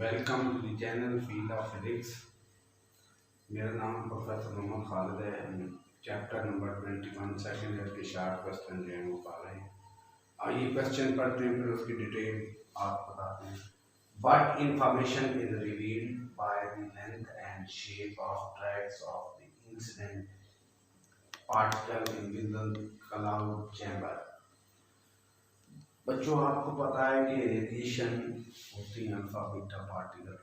Welcome to the channel field of physics. मेरा नाम professor Mohammad Khalid है। हम चैप्टर नंबर 21 सेकंड ईयर के शार्ट क्वेश्चन जो है वो पा रहे हैं। आइए क्वेश्चन पढ़ते हैं, फिर उसकी डिटेल आप बताते हैं। What information is revealed by the length and shape of tracks of the incident particle in the cloud chamber? बच्चों, आपको पता है कि रेडिएशन होती है अल्फा बीटा पार्टिकल।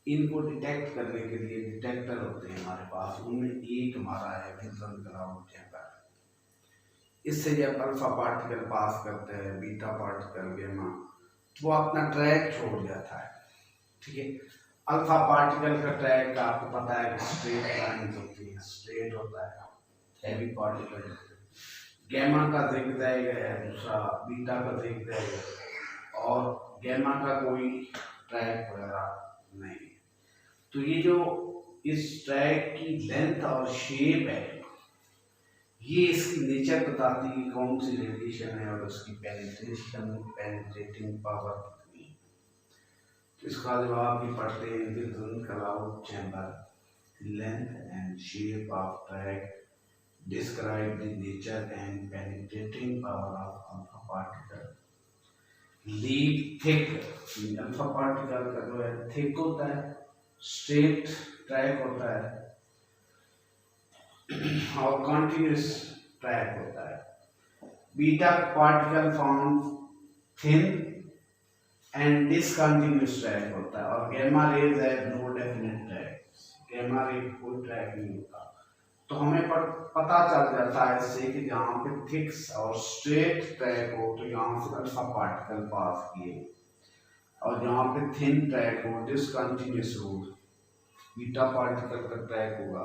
इनको डिटेक्ट करने के लिए डिटेक्टर होते हैं हमारे पास। उनमें एक हमारा है विल्सन क्लाउड चैम्बर। इससे जब अल्फा पार्टिकल पास करते हैं, बीटा पार्टिकल गैमा, वो अपना ट्रैक छोड़ जाता है। ठीक है, अल्फा पार्टिकल का ट्रैक आपको पता है कि स्ट्रेट लाइन होती है, स्ट्रेट होता है। हैवी पार्टिकल गैमा का ज़िगज़ैग है, दूसरा बीटा का ज़िगज़ैग है, और गैमा का कोई ट्रैक वगैरह नहीं है। तो ये जो इस ट्रैक की लेंथ और शेप है, ये इसकी नेचर बताती है कौन सी रेडिएशन है और उसकी पेनिट्रेटिंग पावर कितनी है। तो इसका जवाब भी पढ़ते हैं। Wilson cloud chamber length and shape of track describe the nature and penetrating power of alpha particle. Lead thick, alpha particle का जो है thick होता है, straight track होता है और continuous track होता है। Beta particle forms thin and discontinuous track होता है, और gamma rays have no definite track। gamma ray कोई track नहीं होता। तो हमें पता चल जाता है इससे कि जहाँ पे थिक्स और स्ट्रेट ट्रैक हो तो यहाँ से अल्फा पार्टिकल पास किए, और जहाँ पे थिन ट्रैक हो, डिसकंटिन्यूस हो, बीटा पार्टिकल का ट्रैक होगा,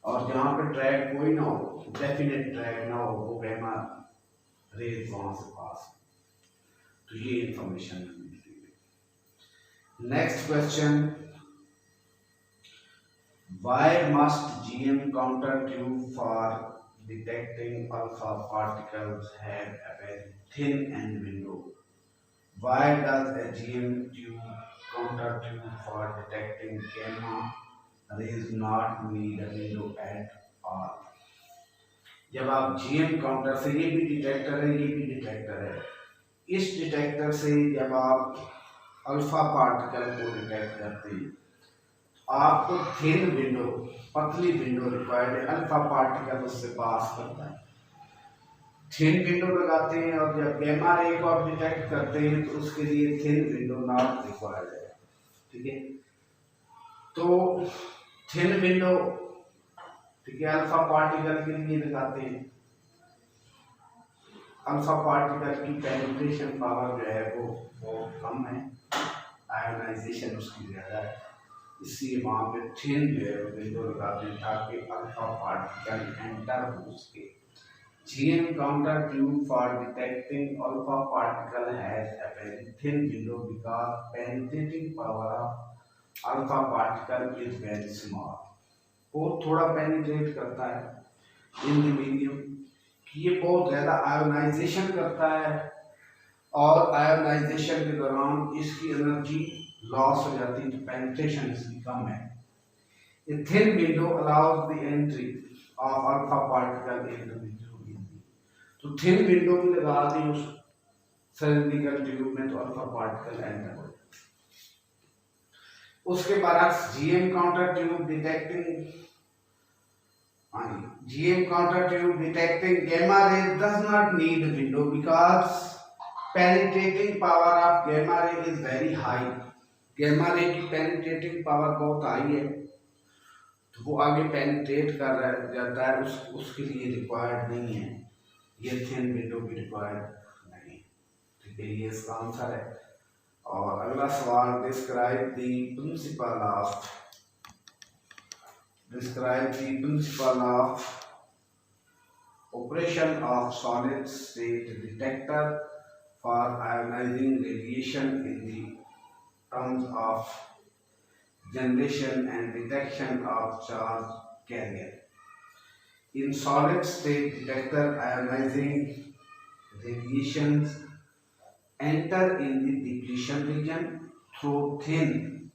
और जहाँ पे ट्रैक कोई ना हो, डेफिनेट ट्रैक ना हो, वो गैमा रेज वहाँ से पास। तो ये इंफॉर्मेशन मिलती है। Next question, why must GM counter tube for detecting alpha particles have a very thin end window? Why does a GM tube counter tube for detecting gamma rays not need a window at all? जब आप GM counter से, ये भी detector है, ये भी detector है, इस डिटेक्टर से जब आप अल्फा पार्टिकल को डिटेक्ट करते हैं, आपको थिन विंडो, पतली विंडो रिक्वायर्ड है। अल्फा पार्टिकल उससे पास करता है, थिन विंडो लगाते हैं, और जब गैमा रे को आप डिटेक्ट करते हैं तो उसके लिए थिन विंडो नॉट रिक्वायर्ड है। ठीक है, तो थिन विंडो, ठीक है, अल्फा पार्टिकल के लिए लगाते हैं। अल्फा पार्टिकल की पेनिट्रेशन पावर जो है वो कम है, आयोनाइजेशन उसकी ज़्यादा है, इसलिए वहाँ पे थिन जो है विंडो लगाते हैं ताकि अल्फा पार्टिकल एंटर हो सके। GM counter tube for detecting alpha particle has a very thin window because penetrating power of alpha particle is very small. वो थोड़ा पेनिट्रेट करता है इन द मीडियम, ये बहुत ज़्यादा आयोनाइजेशन करता है, और आयोनाइजेशन के दौरान इसकी एनर्जी लॉस हो जाती है, तो पेनिट्रेशन इसकी कम है। A thin window allows the entry of alpha particle into the tube. तो थिन विंडो भी लगा दी उस सिलिंड्रिकल ट्यूब में तो अल्फा पार्टिकल एंटर हो जाए। उसके बाद GM counter tube detecting, GM counter tube detecting gamma ray does not need a window because penetrating power of gamma ray is very high. Gamma ray की penetrating power बहुत high है, तो वो आगे पेनिट्रेट कर जाता है, उसके लिए रिक्वायर्ड नहीं है, ये थिन विंडो भी रिक्वायर्ड नहीं। ठीक है, ये इसका आंसर है। और अगला सवाल, describe the principle of operation of solid state detector for ionising radiation in the terms of generation and detection of charge carrier. In solid state detector, ionizing radiations enter in the depletion region through thin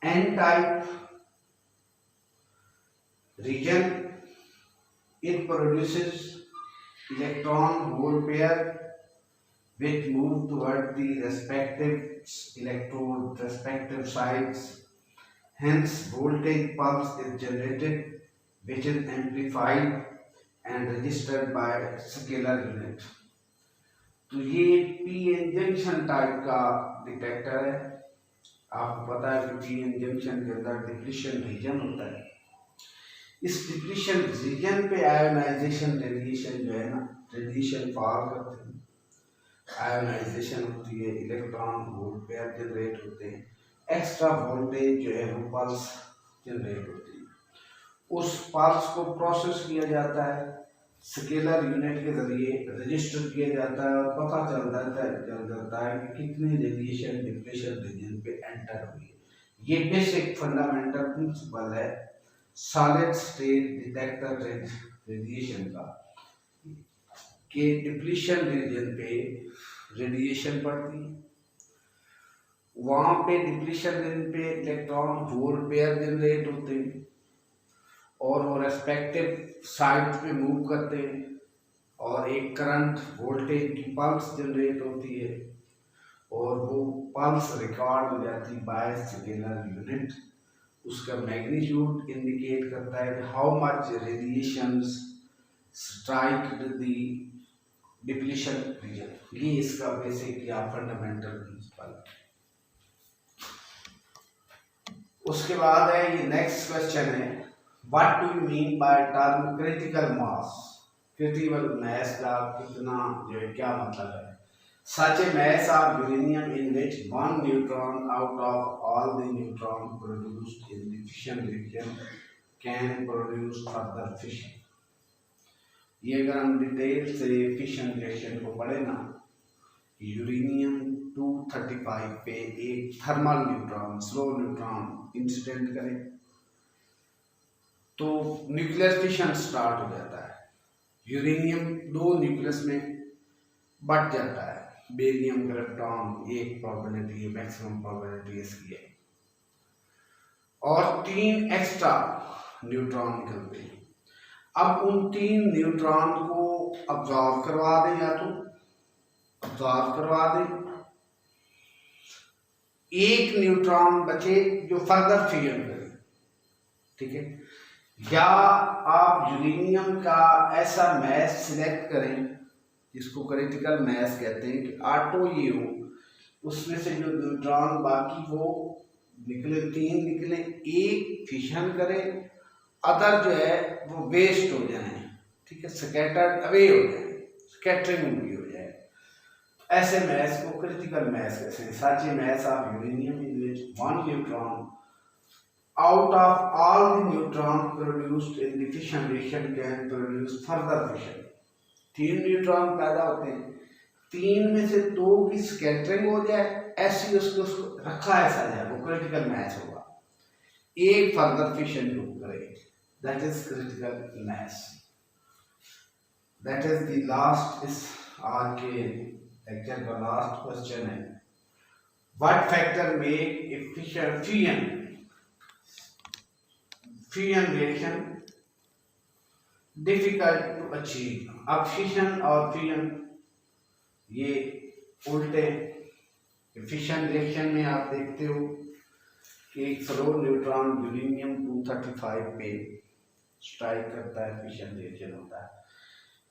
n-type region. It produces electron hole pair which move toward the respective electrode respective sides. Hence, voltage pulse is generated, which is amplified and registered by scalar unit. तो ये P N junction type का detector है। आपको पता है कि P N junction के अंदर डिप्लीशन रीजन होता है। इस डिप्लीशन रीजन पे आयोनाइजेशन रेडिएशन जो है ना, रेडिएशन फॉल करते हैं, आयोनाइजेशन होती है, इलेक्ट्रॉन होल पेयर जनरेट होते हैं, एक्स्ट्रा वोल्टेज जो है वो पल्स जनरेट होती है। उस पल्स को प्रोसेस किया जाता है, स्केलर यूनिट के जरिए रजिस्टर किया जाता है और पता चल जाता है कि कितनी रेडिएशन डिप्लीशन रीजन पे एंटर हुई है। ये बेसिक फंडामेंटल प्रिंसिपल है सॉलिड स्टेट डिटेक्टर रेडिएशन का, कि डिप्लीशन रीजन पे रेडिएशन पड़ती है, वहां पे डिप्लीशन रीजन पे इलेक्ट्रॉन होल पेयर जनरेट होते हैं और वो रेस्पेक्टिव साइड पे मूव करते हैं और एक करंट वोल्टेज की पल्स जनरेट होती है और वो पल्स रिकॉर्ड हो जाती है बाय स्केलर यूनिट। उसका मैग्नीट्यूड इंडिकेट करता है how much radiations strike the depletion region. ये इसका बेसिक या फंडामेंटल प्रिंसिपल। उसके बाद है ये नेक्स्ट क्वेश्चन है, what do you mean by term critical mass. Critical mass का कितना जो है क्या मतलब है। Such a mass of uranium in which one neutron out of all the neutrons produced in the fission reaction can produce further fission। ये अगर हम डिटेल से फिशन रिएक्शन को पढ़े ना, यूरेनियम 235 पे एक thermal neutron slow neutron incident करे तो न्यूक्लियर फिशन स्टार्ट हो जाता है। यूरेनियम दो न्यूक्लियस में बट जाता है, बेरियम क्रिप्टॉन एक प्रोबेबिलिटी है, मैक्सिमम प्रोबेबिलिटी इसकी है, और 3 एक्स्ट्रा न्यूट्रॉन निकलते हैं। अब उन 3 न्यूट्रॉन को अब्जॉर्ब करवा दें, या तो अब्जॉर्ब करवा दें, एक न्यूट्रॉन बचे जो फर्दर फ्यूजन करे, ठीक है, या आप यूरेनियम का ऐसा मैस सिलेक्ट करें जिसको क्रिटिकल मैस कहते हैं कि ऑटो ये हो, उसमें से जो न्यूट्रॉन बाकी वो निकले 3 निकले, एक फिशन करे, अदर जो है वो वेस्ट हो जाए, ठीक है, स्कैटर्ड अवे हो जाए, स्कैटरिंग भी हो जाए। ऐसे मैस को क्रिटिकल मैस कहते हैं। Such a mass of uranium in which one neutron out of all the neutrons produced in the fission reaction can produce further fission। 3 neutron पैदा होते हैं, 3 में से 2 की स्कैटरिंग हो जाए, ऐसी उसको रखा ऐसा जाए, वो क्रिटिकल मैस होगा, एक फर्दर फिशन जो करे, that is critical mass. That is the last, इस आज के लेक्चर का लास्ट क्वेश्चन है, what factor make a fission reaction difficult to achieve. अब फिशन और फ्यूजन ये उल्टे। फिशन रिएक्शन में आप देखते हो कि एक स्लो न्यूट्रॉन यूरेनियम 235 पे स्ट्राइक करता है, फिशन रिएक्शन होता है।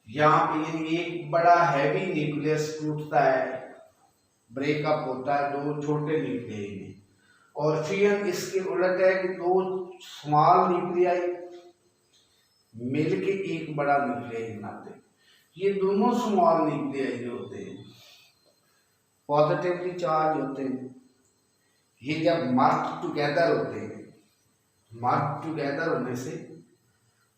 यहाँ पे एक बड़ा हैवी न्यूक्लियस टूटता है, ब्रेकअप होता है 2 छोटे न्यूक्लियाई में, और फ्यूजन इसके उलट है कि 2 स्मॉल न्यूक्लियाई मिलके एक बड़ा न्यूक्लियाई बनाते हैं। ये दोनों स्मॉल न्यूक्लियाई जो होते हैं पॉजिटिवली चार्ज होते हैं, ये जब मर्ज टुगेदर होते हैं, मर्ज टुगेदर होने से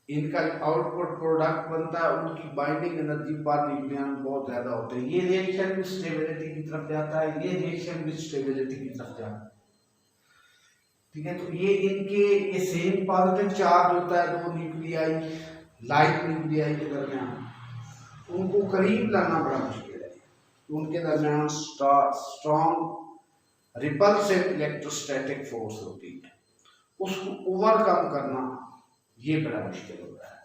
इनका आउटपुट प्रोडक्ट बनता है, उनकी बाइंडिंग एनर्जी पर न्यूक्लियन बहुत ज्यादा होते हैं। ये रिएक्शन भी स्टेबिलिटी की तरफ जाता है, ये रिएक्शन भी स्टेबिलिटी की तरफ जाता है, ठीक है। तो ये इनके ये सेम पॉजिटिव चार्ज होता है 2 न्यूक्लियाई, लाइट न्यूक्लियाई के दरमियान, उनको करीब लाना बड़ा मुश्किल है, उनके दरमियान स्ट्रॉन्ग रिपल्सिव इलेक्ट्रोस्टैटिक फोर्स होती है, उसको ओवरकम करना ये बड़ा मुश्किल होता है।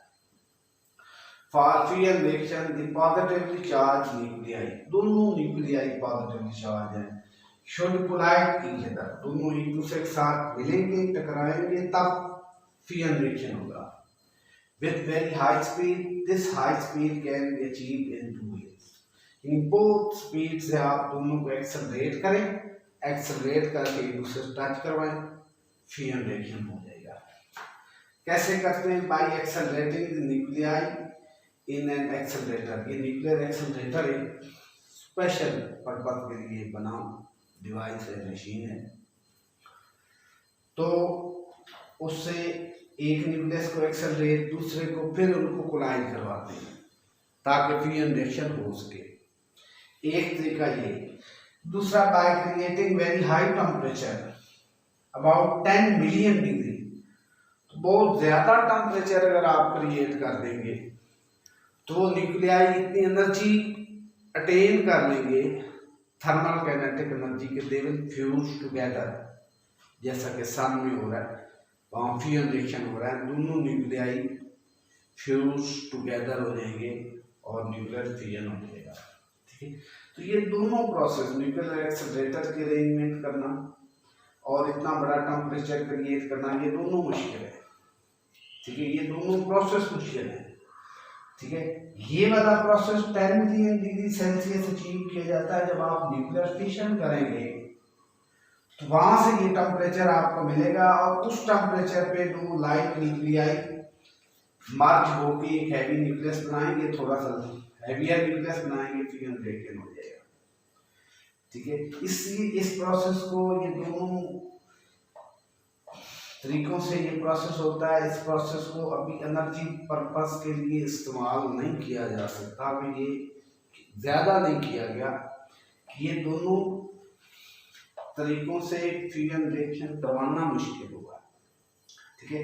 For free reaction the positively charge nuclei, दोनों न्यूक्लियाई पॉजिटिवली चार्ज हैं, शुड कोलाइड ईच अदर, दोनों एक दूसरे के साथ मिलेंगे, टकराएंगे, तब फ्यूजन रिएक्शन होगा। With very high speed, this high speed can be achieved in 2 ways. In both speed से आप दोनों को एक्सेलरेट करें, एक्सेलरेट करके एक दूसरे से टच करवाएं, फ्यूजन रिएक्शन हो जाएगा। कैसे करते हैं? By accelerating the nuclei in an accelerator. ये न्यूक्लियर एक्सेलरेटर एक स्पेशल पर्पज के लिए बना डिवाइस है, मशीन है। तो उससे एक न्यूक्लियस को एक्सेलरेट, दूसरे को फिर उनको कोलाइड करवाते हैं ताकि फ्यूजन रिएक्शन हो सके। एक तरीका ये। दूसरा, by creating very high temperature about 10 million degree, तो बहुत ज्यादा टेम्परेचर अगर आप क्रिएट कर देंगे तो न्यूक्लियाई इतनी एनर्जी अटेन कर लेंगे, थर्मल काइनेटिक एनर्जी के, दे विल फ्यूज टुगेदर, जैसा कि सन में हो रहा है, वहाँ फ्यूजन रिएक्शन हो रहा है, दोनों न्यूक्लियाई फ्यूज टुगेदर हो जाएंगे और न्यूक्लियर फ्यूजन हो जाएगा। ठीक है, तो ये दोनों प्रोसेस, न्यूक्लियर एक्सेलरेटर की अरेंजमेंट करना और इतना बड़ा टेम्परेचर क्रिएट करना, ये दोनों मुश्किल है। ठीक है, ये दोनों प्रोसेस मुश्किल है। ठीक है, ये वाला process 10 million degree Celsius achieve किया जाता है जब आप न्यूक्लियर फिशन करेंगे, तो वहां से ये टेम्परेचर आपको मिलेगा और उस टेम्परेचर पे दो लाइट न्यूक्लियाई मर्ज होकर एक हैवी न्यूक्लियस बनाएंगे, थोड़ा सा हैवियर न्यूक्लियस बनाएंगे, फ्यूजन रिएक्शन हो जाएगा। ठीक है, इस प्रोसेस को, ये दोनों तरीकों से ये प्रोसेस होता है। इस प्रोसेस को अभी एनर्जी पर्पस के लिए इस्तेमाल नहीं किया जा सकता, अभी ये ज्यादा नहीं किया गया कि ये दोनों तरीकों से फ्यूजन रिएक्शन करवाना मुश्किल होगा। ठीक है,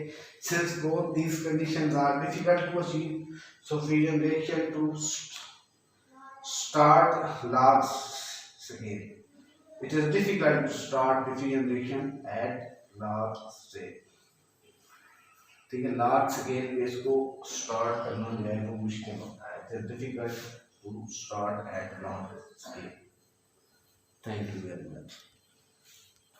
since both these conditions are difficult to achieve, so fusion reaction to start large scale, it is difficult to start the fusion reaction at large scale. ठीक है, लार्ज स्केल पे इसको स्टार्ट करना जो है वो मुश्किल होता है, it is difficult to start at large scale. Thank you very much.